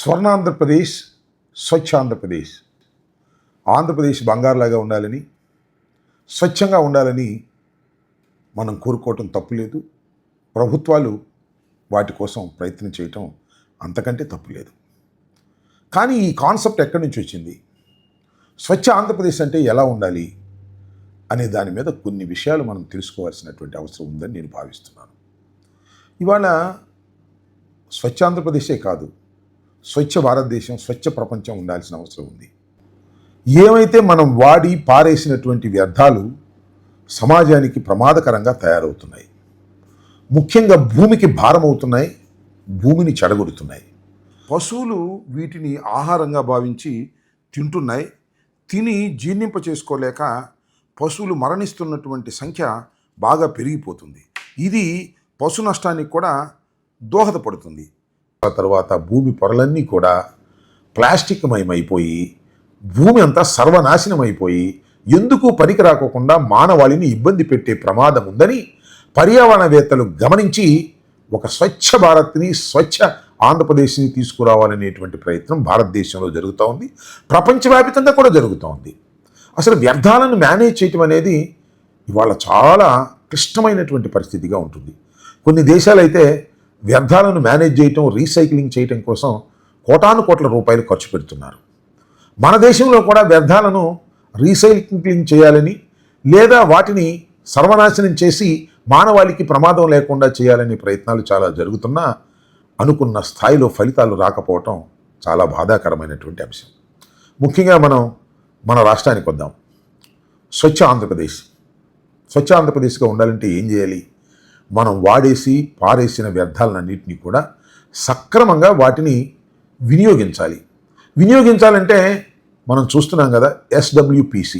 స్వర్ణాంధ్రప్రదేశ్, స్వచ్ఛ ఆంధ్రప్రదేశ్. ఆంధ్రప్రదేశ్ బంగారులాగా ఉండాలని, స్వచ్ఛంగా ఉండాలని మనం కోరుకోవటం తప్పులేదు. ప్రభుత్వాలు వాటి కోసం ప్రయత్నం చేయటం అంతకంటే తప్పులేదు. కానీ ఈ కాన్సెప్ట్ ఎక్కడి నుంచి వచ్చింది? స్వచ్ఛ ఆంధ్రప్రదేశ్ అంటే ఎలా ఉండాలి అనే దాని మీద కొన్ని విషయాలు మనం తెలుసుకోవాల్సినటువంటి అవసరం ఉందని నేను భావిస్తున్నాను. ఇవాళ స్వచ్ఛ ఆంధ్రప్రదేశే కాదు, స్వచ్ఛ భారతదేశం, స్వచ్ఛ ప్రపంచం ఉండాల్సిన అవసరం ఉంది. ఏమైతే మనం వాడి పారేసినటువంటి వ్యర్థాలు సమాజానికి ప్రమాదకరంగా తయారవుతున్నాయి. ముఖ్యంగా భూమికి భారం అవుతున్నాయి, భూమిని చెడగొడుతున్నాయి. పశువులు వీటిని ఆహారంగా భావించి తింటున్నాయి. తిని జీర్ణింప చేసుకోలేక పశువులు మరణిస్తున్నటువంటి సంఖ్య బాగా పెరిగిపోతుంది. ఇది పశు నష్టానికి కూడా దోహదపడుతుంది. ఆ తర్వాత భూమి పొరలన్నీ కూడా ప్లాస్టిక్ మయమైపోయి భూమి అంతా సర్వనాశనమైపోయి ఎందుకు పనికి రాకోకుండా మానవాళిని ఇబ్బంది పెట్టే ప్రమాదం ఉందని పర్యావరణవేత్తలు గమనించి ఒక స్వచ్ఛ భారత్ని, స్వచ్ఛ ఆంధ్రప్రదేశ్ని తీసుకురావాలనేటువంటి ప్రయత్నం భారతదేశంలో జరుగుతూ ఉంది. ప్రపంచవ్యాప్తంగా కూడా జరుగుతూ ఉంది. అసలు వ్యర్థాలను మేనేజ్ చేయటం అనేది ఇవాళ చాలా క్లిష్టమైనటువంటి పరిస్థితిగా ఉంటుంది. కొన్ని దేశాలు అయితే వ్యర్థాలను మేనేజ్ చేయటం, రీసైక్లింగ్ చేయటం కోసం కోటాను కోట్ల రూపాయలు ఖర్చు పెడుతున్నారు. మన దేశంలో కూడా వ్యర్థాలను రీసైక్లింగ్ చేయాలని, లేదా వాటిని సర్వనాశనం చేసి మానవాళికి ప్రమాదం లేకుండా చేయాలనే ప్రయత్నాలు చాలా జరుగుతున్నా అనుకున్న స్థాయిలో ఫలితాలు రాకపోవటం చాలా బాధాకరమైనటువంటి అంశం. ముఖ్యంగా మన రాష్ట్రానికి వద్దాం. స్వచ్ఛ ఆంధ్రప్రదేశ్. స్వచ్ఛ ఆంధ్రప్రదేశ్గా ఉండాలంటే ఏం చేయాలి? మనం వాడేసి పారేసిన వ్యర్థాలన్నింటినీ కూడా సక్రమంగా వాటిని వినియోగించాలి. వినియోగించాలంటే మనం చూస్తున్నాం కదా, SWPC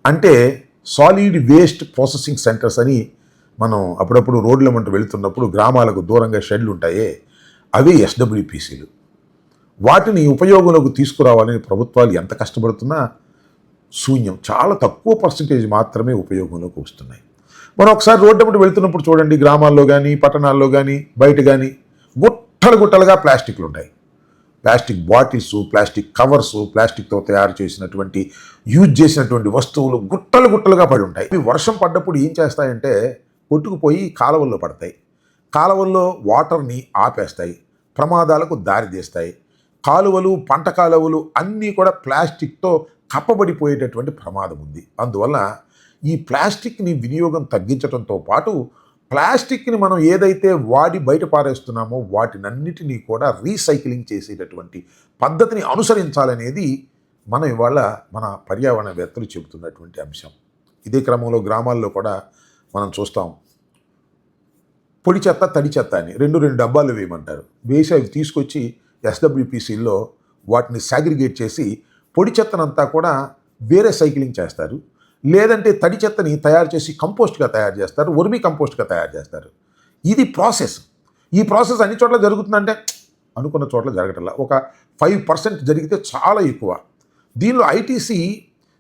అంటే సాలిడ్ వేస్ట్ ప్రాసెసింగ్ సెంటర్స్ అని మనం అప్పుడప్పుడు రోడ్ల వెంట వెళుతున్నప్పుడు గ్రామాలకు దూరంగా షెడ్లు ఉంటాయే, అవే SWPCలు. వాటిని ఉపయోగంలోకి తీసుకురావాలని ప్రభుత్వాలు ఎంత కష్టపడుతున్నా శూన్యం. చాలా తక్కువ పర్సంటేజ్ మాత్రమే ఉపయోగంలోకి వస్తున్నాయి. మనం ఒకసారి రోడ్డు వెంట వెళ్తున్నప్పుడు చూడండి, గ్రామాల్లో కానీ పట్టణాల్లో కానీ బయట కానీ గుట్టలుగా ప్లాస్టిక్లు ఉంటాయి. ప్లాస్టిక్ బాటిల్స్, ప్లాస్టిక్ కవర్సు, ప్లాస్టిక్తో తయారు చేసినటువంటి యూజ్ చేసినటువంటి వస్తువులు గుట్టలుగా పడి ఉంటాయి. ఇవి వర్షం పడ్డప్పుడు ఏం చేస్తాయంటే కొట్టుకుపోయి కాలువల్లో పడతాయి. కాలువల్లో వాటర్ని ఆపేస్తాయి, ప్రమాదాలకు దారితీస్తాయి. కాలువలు, పంట కాలువలు అన్నీ కూడా ప్లాస్టిక్తో కప్పబడిపోయేటటువంటి ప్రమాదం ఉంది. అందువల్ల ఈ ప్లాస్టిక్ని వినియోగం తగ్గించడంతో పాటు ప్లాస్టిక్ని మనం ఏదైతే వాడి బయట పారేస్తున్నామో వాటినన్నిటినీ కూడా రీసైక్లింగ్ చేసేటటువంటి పద్ధతిని అనుసరించాలనేది మనం ఇవాళ మన పర్యావరణవేత్తలు చెబుతున్నటువంటి అంశం. ఇదే క్రమంలో గ్రామాల్లో కూడా మనం చూస్తాం, పొడి చెత్త, తడి చెత్త అని రెండు డబ్బాలు వేయమంటారు. వేసి అవి తీసుకొచ్చి SWPCల్లో వాటిని సాగ్రిగేట్ చేసి పొడి చెత్తనంతా కూడా వేరే సైక్లింగ్ చేస్తారు. లేదంటే తడి చెత్తని తయారు చేసి కంపోస్ట్గా తయారు చేస్తారు, వర్మీ కంపోస్ట్గా తయారు చేస్తారు. ఇది ప్రాసెస్. ఈ ప్రాసెస్ అన్ని చోట్ల జరుగుతుందంటే అనుకున్న చోట్ల జరగటంలా. ఒక 5% జరిగితే చాలా ఎక్కువ. దీనిలో ITC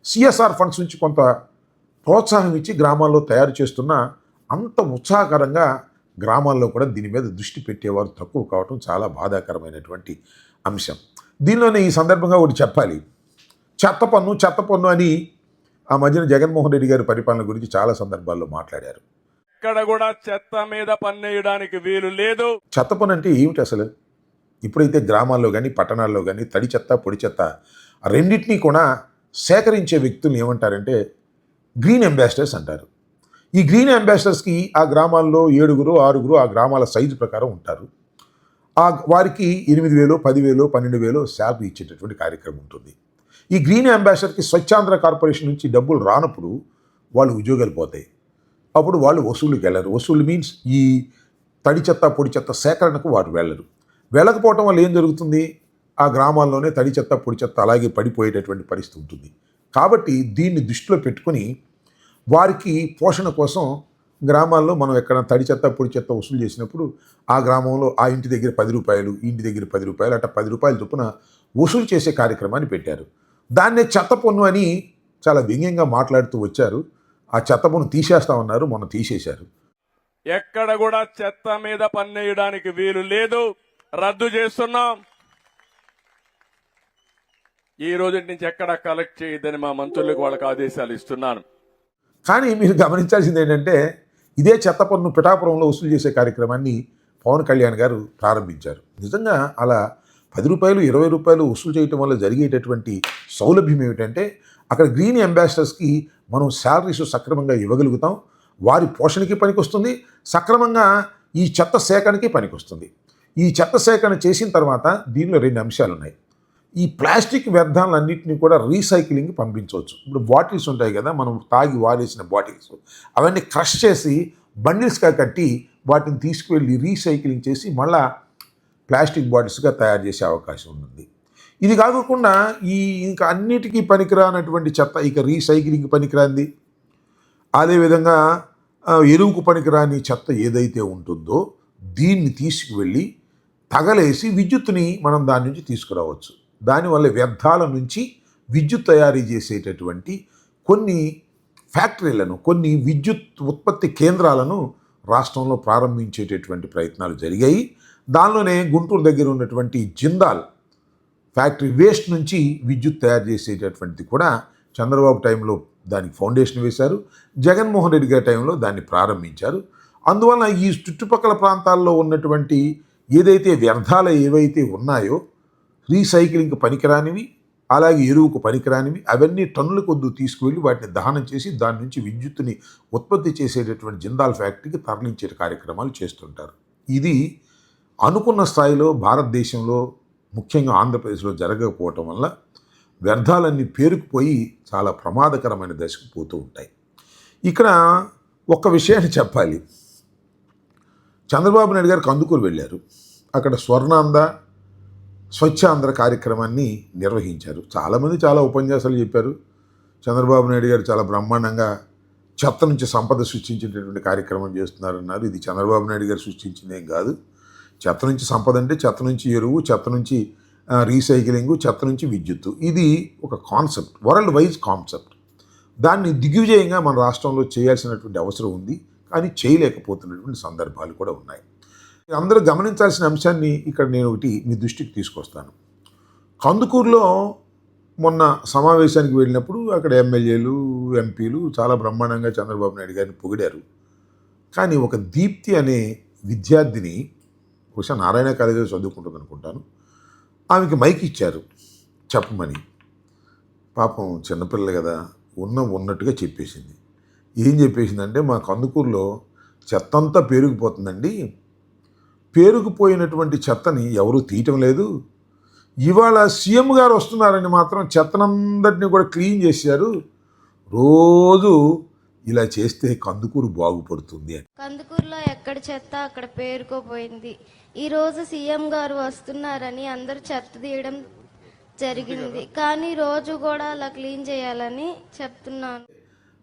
CSR ఫండ్స్ నుంచి కొంత ప్రోత్సాహం ఇచ్చి గ్రామాల్లో తయారు చేస్తున్న అంత ఉత్సాహకరంగా గ్రామాల్లో కూడా దీని మీద దృష్టి పెట్టేవారు తక్కువ కావటం చాలా బాధాకరమైనటువంటి అంశం. దీనిలోనే ఈ సందర్భంగా ఒకటి చెప్పాలి. చెత్త పన్ను అని ఆ మధ్యన జగన్మోహన్ రెడ్డి గారి పరిపాలన గురించి చాలా సందర్భాల్లో మాట్లాడారు. ఇక్కడ కూడా చెత్త మీద పన్నేయడానికి వీలు లేదు. చెత్త పన్ను అంటే ఏమిటి అసలు? ఇప్పుడైతే గ్రామాల్లో కానీ పట్టణాల్లో కానీ తడి చెత్త, పొడి చెత్త రెండింటినీ కూడా సేకరించే వ్యక్తులు ఏమంటారంటే గ్రీన్ అంబాసిడర్స్ అంటారు. ఈ గ్రీన్ అంబాసిడర్స్కి ఆ గ్రామాల్లో 7-6 ఆ గ్రామాల సైజు ప్రకారం ఉంటారు. వారికి 8,000, 10,000, 12,000 శాలరీ ఇచ్చేటటువంటి కార్యక్రమం ఉంటుంది. ఈ గ్రీన్ అంబాసిడర్కి స్వచ్ఛాంధ్ర కార్పొరేషన్ నుంచి డబ్బులు రానప్పుడు వాళ్ళు ఉద్యోగాలు పోతాయి. అప్పుడు వాళ్ళు వసూలుకి వెళ్ళరు. వసూలు మీన్స్ ఈ తడి చెత్త, పొడి చెత్త సేకరణకు వారు వెళ్ళరు. వెళ్ళకపోవటం వల్ల ఏం జరుగుతుంది? ఆ గ్రామాల్లోనే తడి చెత్త, పొడి చెత్త అలాగే పడిపోయేటటువంటి పరిస్థితి ఉంటుంది. కాబట్టి దీన్ని దృష్టిలో పెట్టుకుని వారికి పోషణ కోసం గ్రామాల్లో మనం ఎక్కడ తడి చెత్త, పొడి చెత్త వసూలు చేసినప్పుడు ఆ గ్రామంలో ఆ ఇంటి దగ్గర 10 రూపాయలు, ఈ ఇంటి దగ్గర 10 రూపాయలు, అట్లా 10 రూపాయల చొప్పున వసూలు చేసే కార్యక్రమాన్ని పెట్టారు. దాన్నే చెత్త పన్ను అని చాలా వ్యంగ్యంగా మాట్లాడుతూ వచ్చారు. ఆ చెత్త పన్ను తీసేస్తామన్నారు, మొన్న తీసేశారు. ఎక్కడ కూడా చెత్త మీద పన్నేయడానికి వీలు లేదు, రద్దు చేస్తున్నాం. ఈ రోజు నుంచి ఎక్కడ కలెక్ట్ చేయొద్దని మా మంత్రులకు వాళ్ళకి ఆదేశాలు ఇస్తున్నాను. కానీ మీరు గమనించాల్సింది ఏంటంటే ఇదే చెత్త పన్ను పిఠాపురంలో వసూలు చేసే కార్యక్రమాన్ని పవన్ కళ్యాణ్ గారు ప్రారంభించారు. నిజంగా అలా 10 రూపాయలు 20 రూపాయలు వసూలు చేయటం వల్ల జరిగేటటువంటి సౌలభ్యం ఏమిటంటే అక్కడ గ్రీన్ అంబాసిడర్స్కి మనం శాలరీస్ సక్రమంగా ఇవ్వగలుగుతాం, వారి పోషణకి పనికొస్తుంది, సక్రమంగా ఈ చెత్త సేకరణకి పనికొస్తుంది. ఈ చెత్త సేకరణ చేసిన తర్వాత దీనిలో 2 అంశాలు ఉన్నాయి. ఈ ప్లాస్టిక్ వ్యర్థాలన్నింటినీ కూడా రీసైక్లింగ్ పంపించవచ్చు. ఇప్పుడు బాటిల్స్ ఉంటాయి కదా, మనం తాగి వారేసిన బాటిల్స్, అవన్నీ క్రష్ చేసి బండిల్స్గా కట్టి వాటిని తీసుకువెళ్ళి రీసైక్లింగ్ చేసి మళ్ళా ప్లాస్టిక్ బాటిల్స్గా తయారు చేసే అవకాశం ఉంది. ఇది కాకుండా ఇంకా అన్నిటికీ పనికిరానటువంటి చెత్త, ఇక రీసైక్లింగ్ పనికిరాంది, అదేవిధంగా ఎరువుకు పనికిరాని చెత్త ఏదైతే ఉంటుందో దీన్ని తీసుకువెళ్ళి తగలేసి విద్యుత్తుని మనం దాని నుంచి తీసుకురావచ్చు. దానివల్ల వ్యర్థాల నుంచి విద్యుత్ తయారీ చేసేటటువంటి కొన్ని ఫ్యాక్టరీలను, కొన్ని విద్యుత్ ఉత్పత్తి కేంద్రాలను రాష్ట్రంలో ప్రారంభించేటటువంటి ప్రయత్నాలు జరిగాయి. దానిలోనే గుంటూరు దగ్గర ఉన్నటువంటి జిందాల్ ఫ్యాక్టరీ వేస్ట్ నుంచి విద్యుత్ తయారు చేసేటటువంటిది కూడా చంద్రబాబు టైంలో దానికి ఫౌండేషన్ వేశారు, జగన్మోహన్ రెడ్డి గారి టైంలో దాన్ని ప్రారంభించారు. అందువలన ఈ చుట్టుపక్కల ప్రాంతాల్లో ఉన్నటువంటి ఏదైతే వ్యర్థాలు ఏవైతే ఉన్నాయో రీసైక్లింగ్కి పనికిరానివి, అలాగే ఎరువుకు పనికిరానివి, అవన్నీ టన్నుల కొద్దు తీసుకువెళ్ళి వాటిని దహనం చేసి దాని నుంచి విద్యుత్తుని ఉత్పత్తి చేసేటటువంటి జిందాల్ ఫ్యాక్టరీకి తరలించే కార్యక్రమాలు చేస్తుంటారు. ఇది అనుకున్న స్థాయిలో భారతదేశంలో ముఖ్యంగా ఆంధ్రప్రదేశ్లో జరగకపోవటం వల్ల వ్యర్థాలన్నీ పేరుకుపోయి చాలా ప్రమాదకరమైన దశకు పోతూ ఉంటాయి. ఇక్కడ ఒక్క విషయాన్ని చెప్పాలి. చంద్రబాబు నాయుడు గారు కందుకూరు వెళ్ళారు. అక్కడ స్వర్ణాంధ్ర స్వచ్ఛాంధ్ర కార్యక్రమాన్ని నిర్వహించారు. చాలామంది చాలా ఉపన్యాసాలు చెప్పారు. చంద్రబాబు నాయుడు గారు చాలా బ్రహ్మాండంగా చెత్త నుంచి సంపద సృష్టించేటటువంటి కార్యక్రమం చేస్తున్నారన్నారు. ఇది చంద్రబాబు నాయుడు గారు సృష్టించిందేం కాదు. చెత్త నుంచి సంపద అంటే చెత్త నుంచి ఎరువు, చెత్త నుంచి రీసైక్లింగు, చెత్త నుంచి విద్యుత్తు. ఇది ఒక కాన్సెప్ట్, వరల్డ్ వైజ్ కాన్సెప్ట్. దాన్ని దిగ్విజయంగా మన రాష్ట్రంలో చేయాల్సినటువంటి అవసరం ఉంది, కానీ చేయలేకపోతున్నటువంటి సందర్భాలు కూడా ఉన్నాయి. అందరూ గమనించాల్సిన అంశాన్ని ఇక్కడ నేను ఒకటి మీ దృష్టికి తీసుకొస్తాను. కందుకూరులో మొన్న సమావేశానికి వెళ్ళినప్పుడు అక్కడ ఎమ్మెల్యేలు, ఎంపీలు చాలా బ్రహ్మాండంగా చంద్రబాబు నాయుడు గారిని పొగిడారు. కానీ ఒక దీప్తి అనే విద్యార్థిని, బహుశా నారాయణ కాలేజీలో చదువుకుంటుంది అనుకుంటాను, ఆమెకి మైక్ ఇచ్చారు చెప్పమని. పాపం చిన్నపిల్లలు కదా, ఉన్నట్టుగా చెప్పేసింది. ఏం చెప్పేసిందంటే, మా కందుకూరులో చెత్త అంతా పేరుకుపోతుందండి, పేరుకుపోయినటువంటి చెత్తని ఎవరూ తీయటం లేదు, ఇవాళ సీఎం గారు వస్తున్నారని మాత్రం చెత్తనందరినీ కూడా క్లీన్ చేశారు, రోజు ఇలా చేస్తే కందుకూరు బాగుపడుతుంది అని. కందుకూరులో ఎక్కడ చెత్త అక్కడ పేరుకోపోయింది. ఈరోజు సీఎం గారు వస్తున్నారని అందరూ చెత్త తీయడం జరిగింది, కానీ రోజు కూడా అలా క్లీన్ చేయాలని చెప్తున్నాను.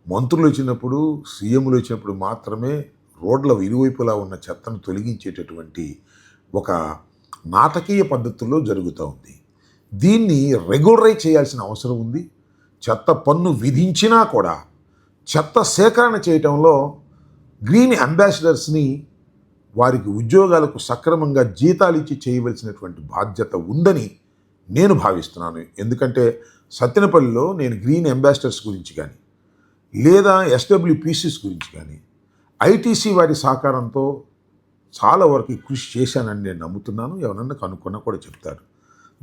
మంత్రులు వచ్చినప్పుడు, సీఎంలు వచ్చినప్పుడు మాత్రమే రోడ్ల ఇరువైపులా ఉన్న చెత్తను తొలగించేటటువంటి ఒక నాటకీయ పద్ధతుల్లో జరుగుతూ ఉంది. దీన్ని రెగ్యులరైజ్ చేయాల్సిన అవసరం ఉంది. చెత్త పన్ను విధించినా కూడా చెత్త సేకరణ చేయటంలో గ్రీన్ అంబాసిడర్స్ని వారికి ఉద్యోగాలకు సక్రమంగా జీతాలు ఇచ్చి చేయవలసినటువంటి బాధ్యత ఉందని నేను భావిస్తున్నాను. ఎందుకంటే సత్తెనపల్లిలో నేను గ్రీన్ అంబాసిడర్స్ గురించి కానీ, లేదా ఎస్డబ్ల్యూపీసీస్ గురించి కానీ ఐటీసీ వారి సహకారంతో చాలా వరకు కృషి చేశానని నేను నమ్ముతున్నాను. ఎవరన్నా కనుక్కున్నా కూడా చెప్తారు.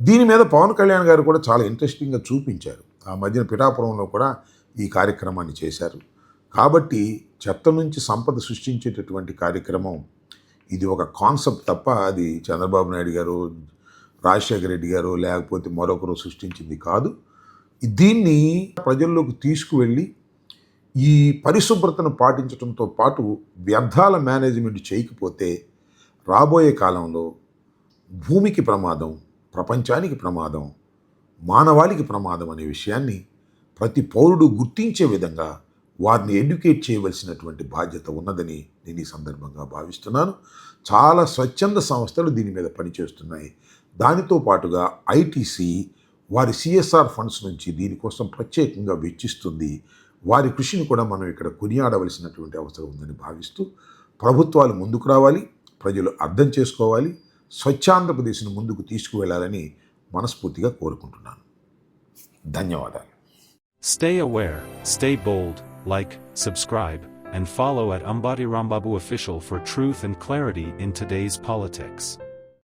దీని మీద పవన్ కళ్యాణ్ గారు కూడా చాలా ఇంట్రెస్టింగ్గా చూపించారు. ఆ మధ్యన పిఠాపురంలో కూడా ఈ కార్యక్రమాన్ని చేశారు. కాబట్టి చెత్త నుంచి సంపద సృష్టించేటటువంటి కార్యక్రమం ఇది ఒక కాన్సెప్ట్ తప్ప అది చంద్రబాబు నాయుడు గారు, రాజశేఖర రెడ్డి గారు, లేకపోతే మరొకరు సృష్టించింది కాదు. దీన్ని ప్రజల్లోకి తీసుకువెళ్ళి ఈ పరిశుభ్రతను పాటించడంతో పాటు వ్యర్థాల మేనేజ్మెంట్ చేయకపోతే రాబోయే కాలంలో భూమికి ప్రమాదం, ప్రపంచానికి ప్రమాదం, మానవాళికి ప్రమాదం అనే విషయాన్ని ప్రతి పౌరుడు గుర్తించే విధంగా వారిని ఎడ్యుకేట్ చేయవలసినటువంటి బాధ్యత ఉన్నదని నేను ఈ సందర్భంగా భావిస్తున్నాను. చాలా స్వచ్ఛంద సంస్థలు దీని మీద పనిచేస్తున్నాయి. దానితో పాటుగా ఐటీసీ వారి సిఎస్ఆర్ ఫండ్స్ నుంచి దీనికోసం ప్రత్యేకంగా వెచ్చిస్తుంది. వారి కృషిని కూడా మనం ఇక్కడ కొనియాడవలసినటువంటి అవసరం ఉందని భావిస్తూ ప్రభుత్వాలు ముందుకు రావాలి, ప్రజలు అర్థం చేసుకోవాలి, స్వచ్ఛాంధ్రప్రదేశ్ను ముందుకు తీసుకువెళ్ళాలని మనస్ఫూర్తిగా కోరుకుంటున్నాను. ధన్యవాదాలు. Stay aware, stay bold, like, subscribe, and follow at Ambati Rambabu Official for truth and clarity in today's politics.